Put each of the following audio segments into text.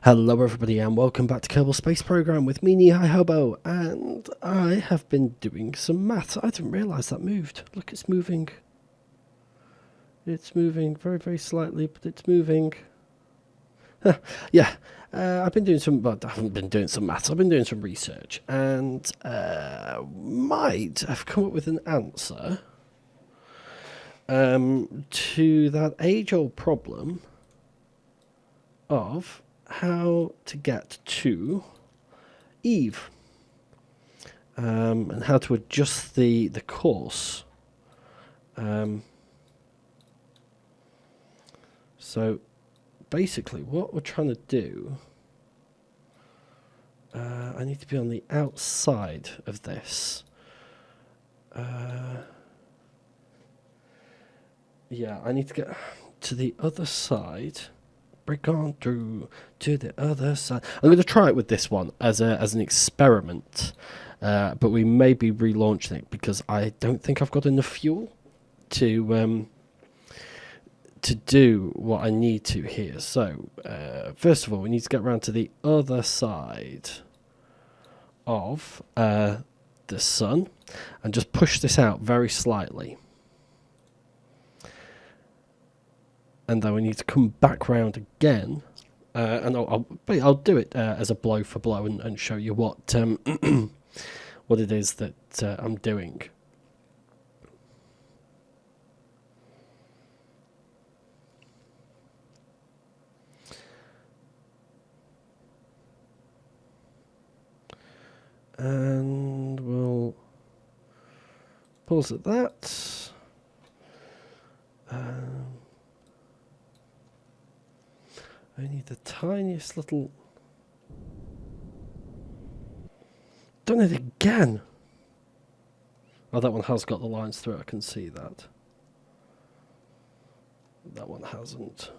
Hello everybody and welcome back to Kerbal Space Program with me, Hobo, and I have been doing some maths. I didn't realise that moved. Look, it's moving. It's moving very, very slightly, but it's moving. Yeah, I've been doing some, well, I haven't been doing some maths, I've been doing some research, and might have come up with an answer to that age-old problem of how to get to Eve, and how to adjust the course. So basically what we're trying to do, I need to be on the outside of this. Yeah, I need to get to the other side. Break on through to the other side. I'm going to try it with this one as an experiment, but we may be relaunching it because I don't think I've got enough fuel to do what I need to here. So first of all, we need to get around to the other side of the sun and just push this out very slightly. And then we need to come back round again, and I'll do it as a blow for blow and show you what what it is that I'm doing. And we'll pause at that. I need the tiniest little... Done it again! Oh, that one has got the lines through it, I can see that. That one hasn't.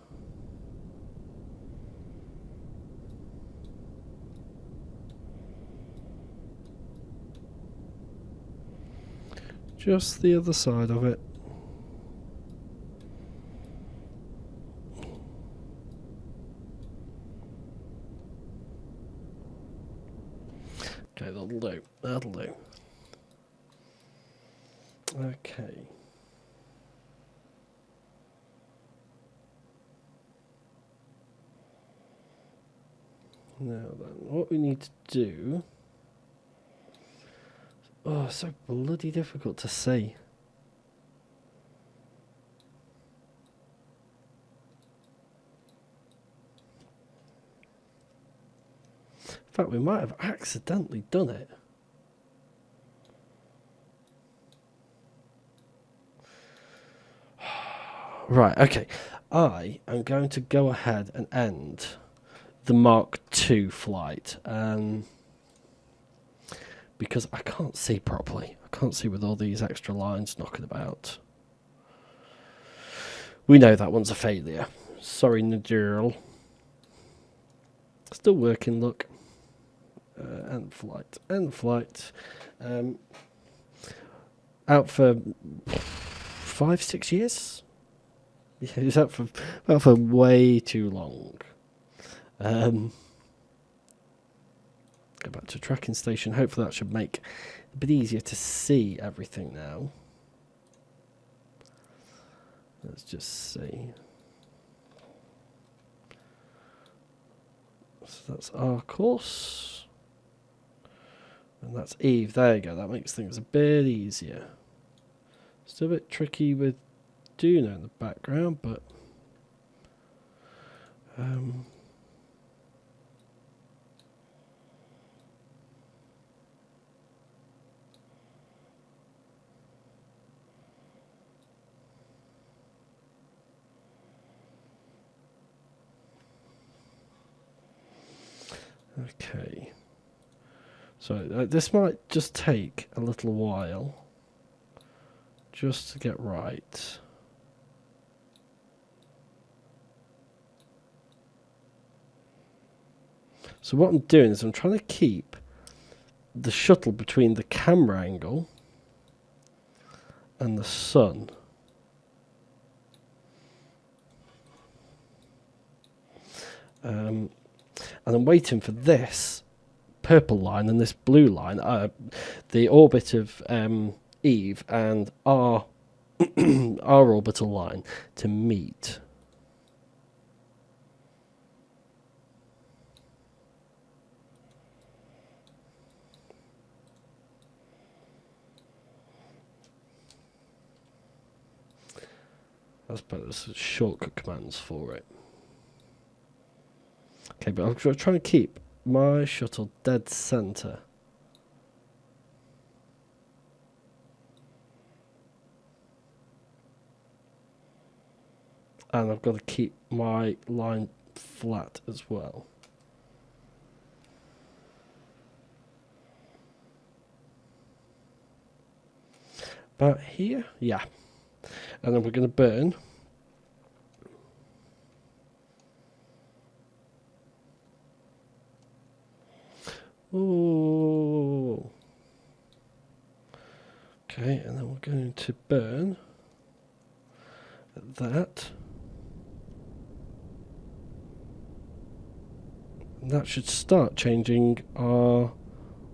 Just the other side of it. Okay, that'll do. That'll do. Okay. Now then, what we need to do... Oh, it's so bloody difficult to see. In fact, we might have accidentally done it. Right, okay. I am going to go ahead and end the Mark II flight. Because I can't see properly. I can't see with all these extra lines knocking about. We know that one's a failure. Sorry, Nadir. Still working, look. End flight. End flight. Out for 5-6 years? Yeah, it was out for way too long. Go back to tracking station. Hopefully that should make it a bit easier to see everything now. Let's just see. So that's our course. And that's Eve. There you go. That makes things a bit easier. Still a bit tricky with Duna in the background, but... Okay, so this might just take a little while just to get right. So what I'm doing is I'm trying to keep the shuttle between the camera angle and the sun. And I'm waiting for this purple line and this blue line, the orbit of Eve and our our orbital line, to meet. That's better. There's shortcut commands for it. Okay, but I'm trying to keep my shuttle dead center. And I've got to keep my line flat as well. About here? Yeah. And then we're going to burn. Ooh. Okay, and then we're going to burn that. And that should start changing our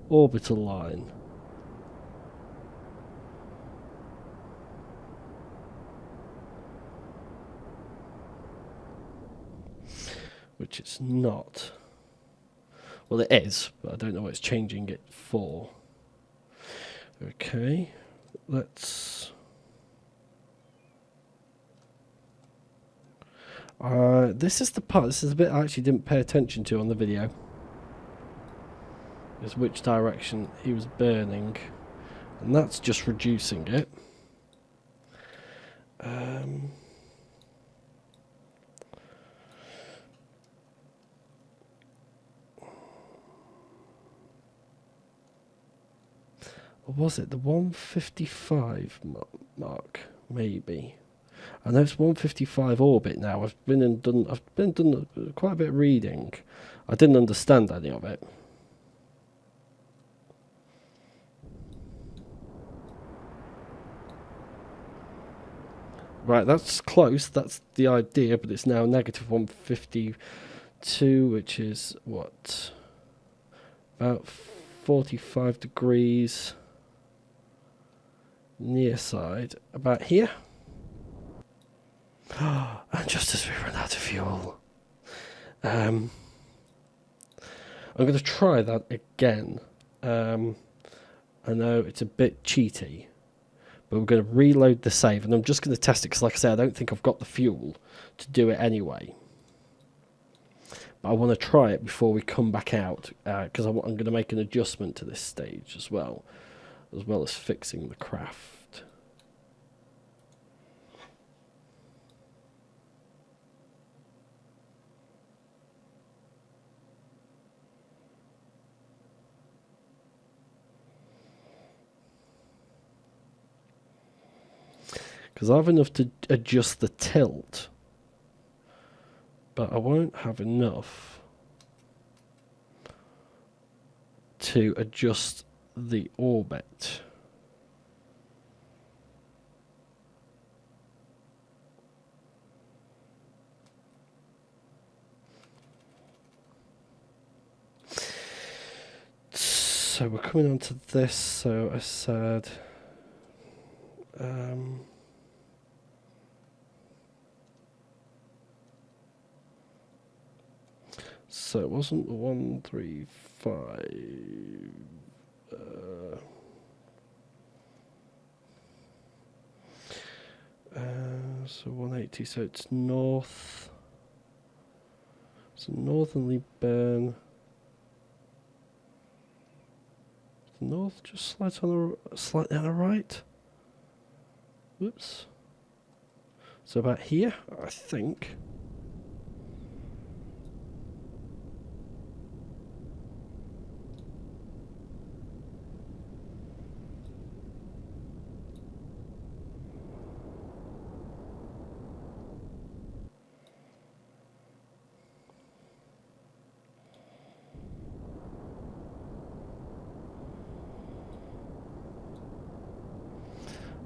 orbital line. Which it's not. Well, it is, but I don't know what it's changing it for. Okay, let's... this is the part, this is the bit I actually didn't pay attention to on the video. Is which direction he was burning. And that's just reducing it. Or was it the 155 mark? Maybe. I know it's 155 orbit now. I've been done quite a bit of reading. I didn't understand any of it. Right, that's close. That's the idea, but it's now negative 152, which is what? About 45 degrees near side. About here. And just as we run out of fuel, I'm going to try that again. I know it's a bit cheaty, but we're going to reload the save, and I'm just going to test it because, like I say, I don't think I've got the fuel to do it anyway. But I want to try it before we come back out, because I'm going to make an adjustment to this stage as well as fixing the craft. Because I have enough to adjust the tilt, but I won't have enough to adjust the orbit. So we're coming on to this, so I said... so it wasn't the 135. So 180. So it's north. So northerly burn. North, just slightly on the right. Whoops. So about here, I think.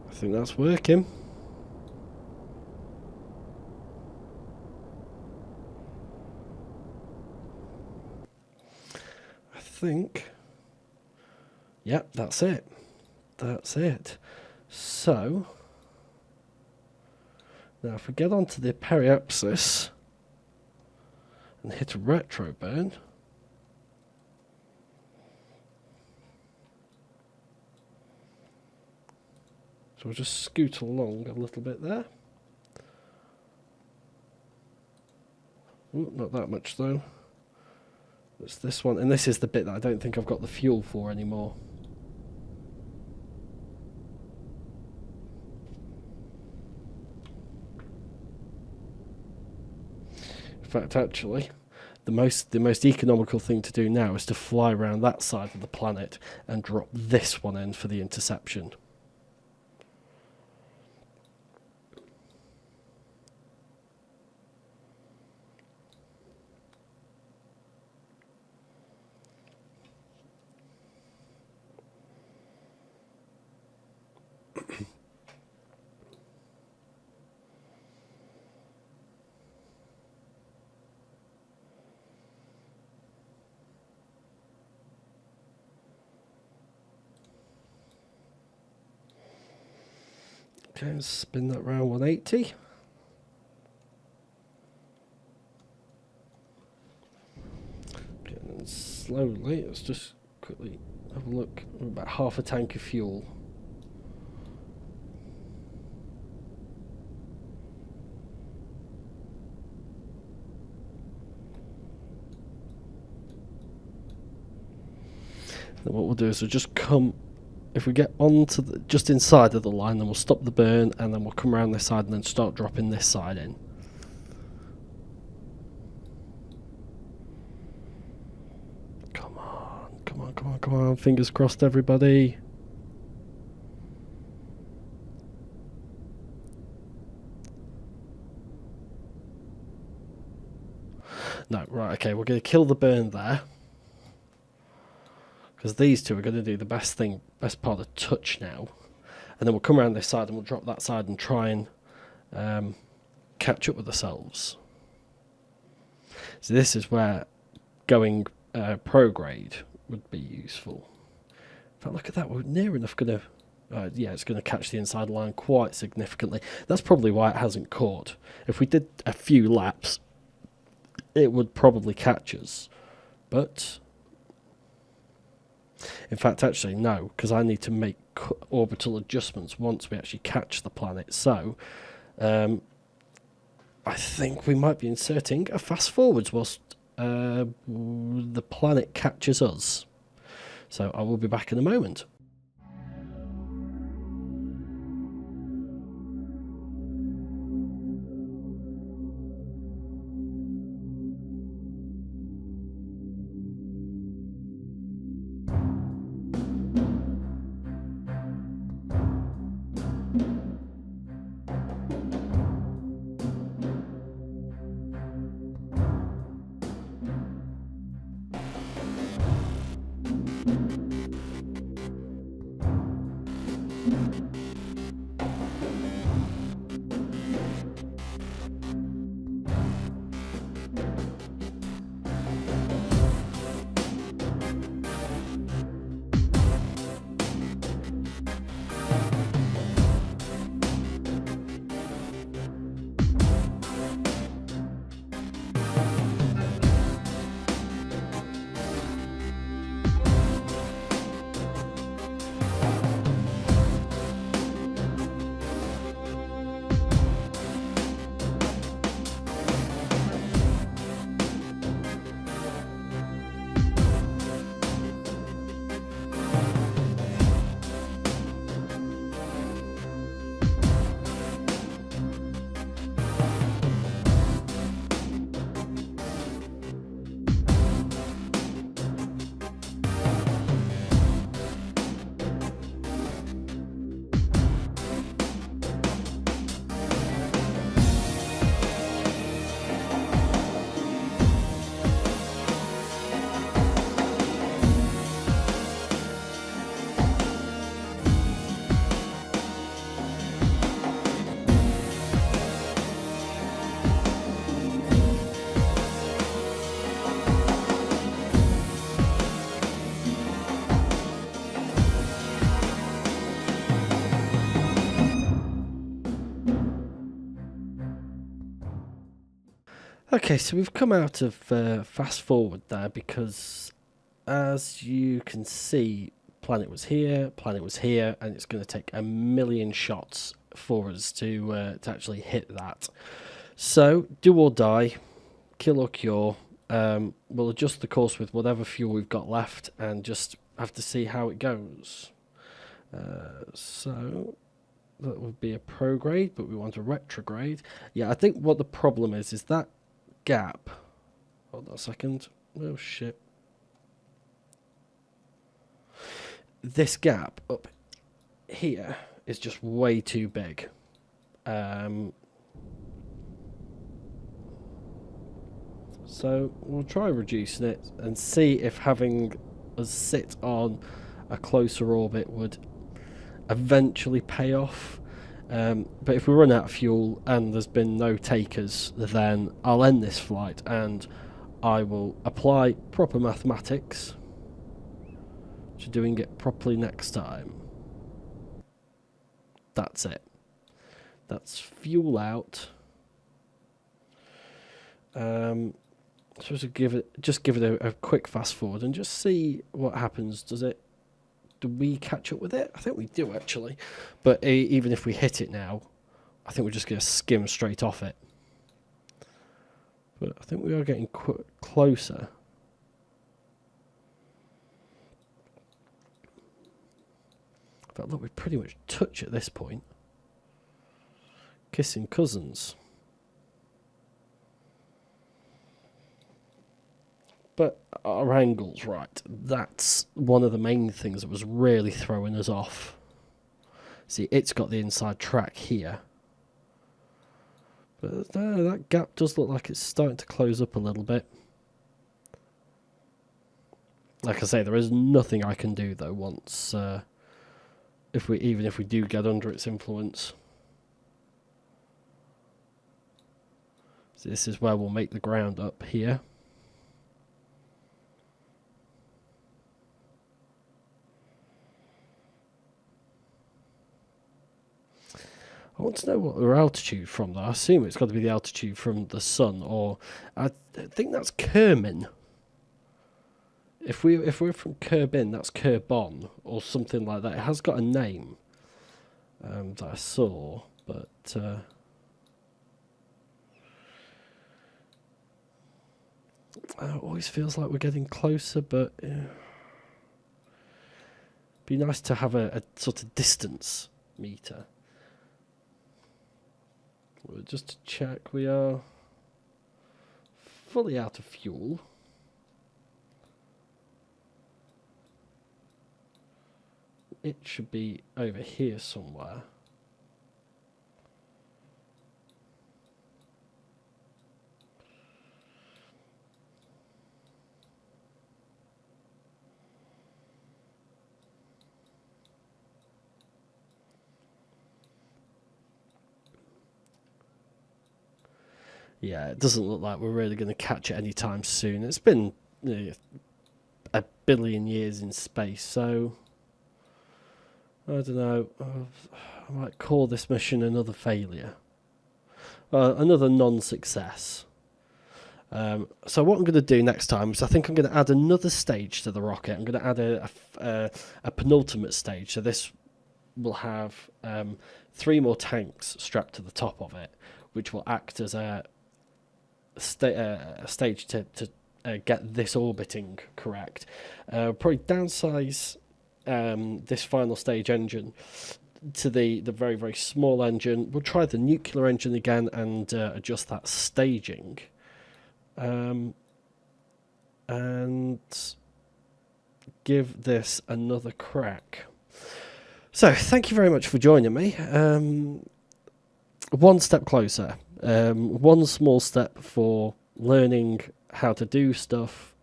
I think that's working. think... Yep, that's it. That's it. So... Now if we get onto the periapsis and hit a retro burn... So we'll just scoot along a little bit there. Ooh, not that much though. It's this one, and this is the bit that I don't think I've got the fuel for anymore. In fact, actually, the most economical thing to do now is to fly around that side of the planet and drop this one in for the interception. Okay, let's spin that round 180. Okay, and then slowly, let's just quickly have a look. We're about half a tank of fuel. Then what we'll do is we'll just come... If we get onto the, just inside of the line, then we'll stop the burn, and then we'll come around this side and then start dropping this side in. Come on, come on, come on, come on. Fingers crossed, everybody. No, right, okay, we're going to kill the burn there. Because these two are going to do the best part of touch now. And then we'll come around this side and we'll drop that side and try and catch up with ourselves. So this is where going prograde would be useful. In fact, look at that, we're near enough going to... yeah, it's going to catch the inside line quite significantly. That's probably why it hasn't caught. If we did a few laps, it would probably catch us. But... In fact, actually, no, because I need to make orbital adjustments once we actually catch the planet. So, I think we might be inserting a fast forwards whilst the planet catches us. So I will be back in a moment. Okay, so we've come out of fast forward there because, as you can see, planet was here, and it's going to take a million shots for us to actually hit that. So, do or die, kill or cure. We'll adjust the course with whatever fuel we've got left and just have to see how it goes. So that would be a prograde, but we want a retrograde. Yeah, I think what the problem is that gap. Hold on a second. Oh shit. This gap up here is just way too big. So we'll try reducing it and see if having us sit on a closer orbit would eventually pay off. But if we run out of fuel and there's been no takers, then I'll end this flight and I will apply proper mathematics to doing it properly next time. That's it. That's fuel out. So to give it a quick fast forward and just see what happens. Do we catch up with it? I think we do actually, but even if we hit it now, I think we're just going to skim straight off it. But I think we are getting closer. But look, we pretty much touch at this point. Kissing cousins. But our angle's right. That's one of the main things that was really throwing us off. See, it's got the inside track here. But that gap does look like it's starting to close up a little bit. Like I say, there is nothing I can do though once, even if we do get under its influence. So this is where we'll make the ground up here. I want to know what our altitude from though. I assume it's got to be the altitude from the sun, or I think that's Kermin. If we're from Kerbin, that's Kerbon or something like that. It has got a name that I saw, but it always feels like we're getting closer. But be nice to have a sort of distance meter. Just to check, we are fully out of fuel. It should be over here somewhere. Yeah, it doesn't look like we're really going to catch it anytime soon. It's been a billion years in space, so I don't know. I might call this mission another failure, another non-success. So what I'm going to do next time is I think I'm going to add another stage to the rocket. I'm going to add a penultimate stage. So this will have 3 more tanks strapped to the top of it, which will act as a stage to get this orbiting correct. Probably downsize this final stage engine to the very, very small engine. We'll try the nuclear engine again and adjust that staging. And give this another crack. So, thank you very much for joining me. One step closer. One small step for learning how to do stuff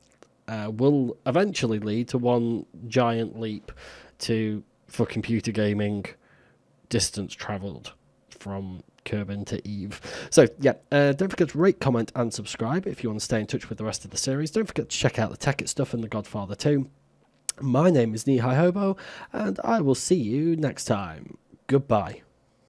will eventually lead to one giant leap for computer gaming, distance travelled from Kerbin to Eve. So yeah, don't forget to rate, comment and subscribe if you want to stay in touch with the rest of the series. Don't forget to check out the Tekkit stuff and the Godfather 2. My name is Hobo, and I will see you next time. Goodbye.